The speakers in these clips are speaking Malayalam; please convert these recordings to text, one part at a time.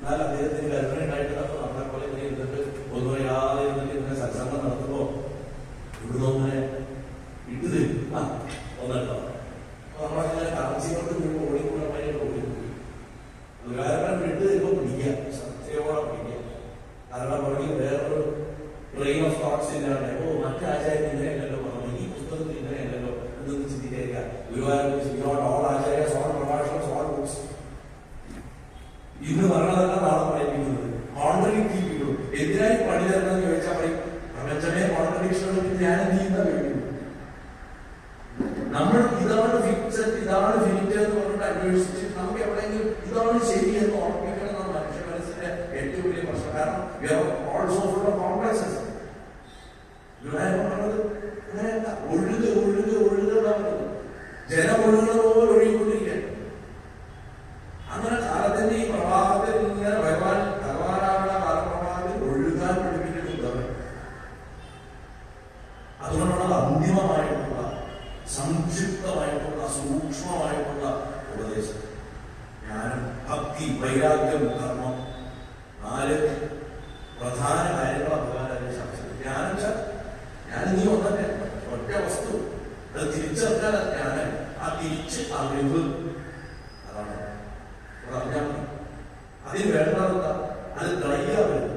എന്നാൽ അദ്ദേഹത്തിന് കരുണയുണ്ടായിട്ട് നമ്മളെ പോലെ ഇങ്ങനെ ഇരുന്നിട്ട് ഒന്നും അറിയാതെ ഇരുന്നിട്ട് ഇങ്ങനെ സത്സംഗം നടത്തുമ്പോ ഇവിടുന്ന് ഒന്നിനെ ഇട്ടു തരും. ഒന്നല്ലോ നമ്മളങ്ങനെ താമസിക്കൊണ്ട് ഓടിക്കൂടെ പയ്യൊക്കെ ഓടിക്കൂടി കാരണം വിട്ടു തരുമ്പോ പിടിക്കുക, സത്യയോടെ പിടിക്കുക. കാരണം പുറകിൽ വേറൊരു ട്രെയിൻ ഓഫ് തോട്ട്സ് ഇല്ലാണ്ട് മറ്റേ ആചാര്യം ഇങ്ങനെയല്ലല്ലോ പറഞ്ഞു, ഈ പുസ്തകത്തിൽ ഇങ്ങനെയല്ലല്ലോ എന്നൊന്ന് ചിന്തിക്കുക. ഗുരുവായൂർ ഓൾ ആചാര്യ സോൾ പ്രഭാഷണം സോൾ ബുക്സ് ഇന്ന് പറഞ്ഞതല്ല നാളെ പഠിപ്പിക്കുന്നത്. കോൺട്രഡിക്റ്റ് ചെയ്യിപ്പിക്കും. എതിരായി പണി തരണമെന്ന് ചോദിച്ചാൽ പറയും പ്രപഞ്ചമേ കോൺട്രഡിക്ഷൻ ഞാൻ എന്ത് ചെയ്യുന്ന കഴിയുന്നു. നമ്മൾ ഇതാണ് ഫിക്സഡ്, ഇതാണ് ഫിനിറ്റ് എന്ന് പറഞ്ഞിട്ട് അന്വേഷിച്ച് നമുക്ക് എവിടെയെങ്കിലും ഇതാണ് ശരി എന്ന് ഓർമ്മിക്കണം എന്നാണ് മനുഷ്യ മനസ്സിന്റെ ഏറ്റവും വലിയ പ്രശ്നം. കാരണം ഓൾസോ ഫുൾ ഓഫ് കോംപ്ലക്സസ്. പറഞ്ഞത് അങ്ങനെയല്ല, ഒഴുക ഒഴുക ഒഴുക ജനം ഒഴുകുന്ന പോലെ ഒഴുകിക്കൊണ്ടിരിക്കുക. അങ്ങനെ കാലത്തിന്റെ ഈ പ്രവാഹത്തിൽ ഇങ്ങനെ ഭഗവാനാവുന്ന കാലപ്രവാഹത്തിൽ ഒഴുകാൻ പഠിപ്പിച്ചിട്ടുണ്ട്. അതുകൊണ്ടാണ് അന്തിമമായിട്ടുള്ള സംക്ഷിപ്തമായിട്ടുള്ള സൂക്ഷ്മമായിട്ടുള്ള ഉപദേശം. ജ്ഞാനം, ഭക്തി, വൈരാഗ്യം, കർമ്മം, 4 പ്രധാന കാര്യങ്ങളാണ് ഭഗവാന്റെ ശാസ്ത്രം. ജ്ഞാനം ഞാൻ നീ ഒന്നെ ഒറ്റ വസ്തു, അത് തിരിച്ചറിഞ്ഞാൽ ജ്ഞാനം, ആ തിരിച്ച് അറിവ്, അതാണ് പറഞ്ഞാൽ മതി. അതിന് വേണ്ടതെന്താ? അത് ദയ്യാവരുത്,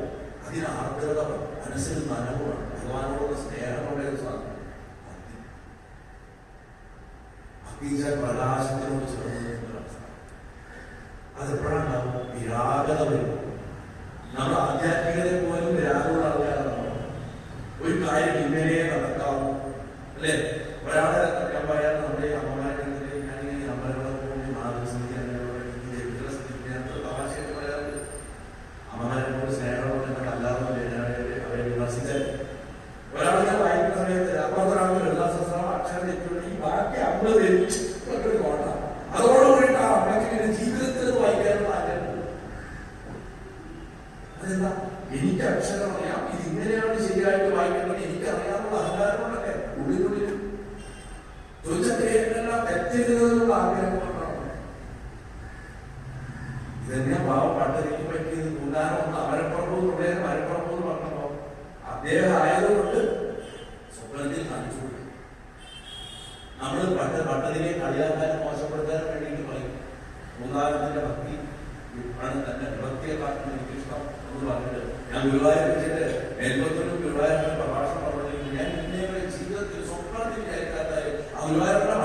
അതിന് ആർദ്രത, മനസ്സിന് നനവാണ്, ഭഗവാനോടുള്ള സ്നേഹമുള്ള സാധനം. പ്രകാശത്തിനോട് ചേർന്ന് അതെപ്പോഴാണ്ടാവും? വിരാഗത വരും. നമ്മൾ ആധ്യാത്മികതയെ പോലും വിരാഗമുള്ള ആൾക്കാരാണ്. ഒരു കാര്യം ഇങ്ങനെ നടക്കാവും അല്ലെ? ഒരാളെ ഞാൻ പറയാൻ നമ്മുടെ അമ്മമാരുടെ ഞാനിങ്ങനെ അമ്മകളെ പോലെ തമാശയൊക്കെ പറയാറുണ്ട്. അമ്മമാരെ പോലെ സ്നേഹമുള്ള അല്ലാതെ അവരെ വിമർശിച്ചാൽ ഒരാൾ ഞാൻ വായിക്കുന്ന സമയത്ത് അപ്പുറത്തൊരാൾ ലളിതാസഹസ്രം അക്ഷരം തെറ്റുണ്ടെങ്കിൽ ബാക്കി 50 കോട്ട അതോടുകൂടിയിട്ട് ആ അമ്മയ്ക്ക് ജീവിതത്തിൽ വായിക്കാനുള്ള ആഗ്രഹം. അതെന്താ? എനിക്ക് അക്ഷരം അറിയാം, ഇത് ഇങ്ങനെയാണ് ശരിയായിട്ട് വായിക്കേണ്ടത്, എനിക്ക് അറിയാനുള്ള അഹങ്കാരങ്ങളൊക്കെ ഉള്ളിനുള്ളിൽ ചോദിച്ചെല്ലാം തെറ്റെഴുതുന്നതിനുള്ള ആഗ്രഹം കൊണ്ടാണ്. ഇതെന്നെ പാവം പട്ടതിക്ക് പറ്റിയത് കൂടാനൊന്ന് അമരപ്പുറമെന്ന് ഉടനെ മരപ്പുറമെന്ന് പറഞ്ഞപ്പോ അദ്ദേഹം ആയതുകൊണ്ട് സ്വപ്നത്തിൽ കാണിച്ചു കൊടുക്കും. നമ്മൾ പട്ടതിനെ കളിയാക്കാനും മോശപ്പെടുത്താനും വേണ്ടിയിട്ട് പറയും മൂന്നാമത്തിന്റെ ഭക്തി ആണ് തന്നെ ഭക്തിയെ കാട്ടുന്ന എനിക്കിഷ്ടം എന്ന് പറഞ്ഞിട്ട് ഞാൻ ഗുരുവായൂർ വെച്ചിട്ട് മേൽപ്പത്തിനും ഗുരുവായൂരിന്റെ പ്രഭാഷണം പറഞ്ഞിരിക്കുന്നു. ഞാൻ ഇന്നേ ജീവിതത്തിൽ സ്വപ്നത്തിൽ വിചാരിക്കാത്ത ആ ഗുരുവായൂരുടെ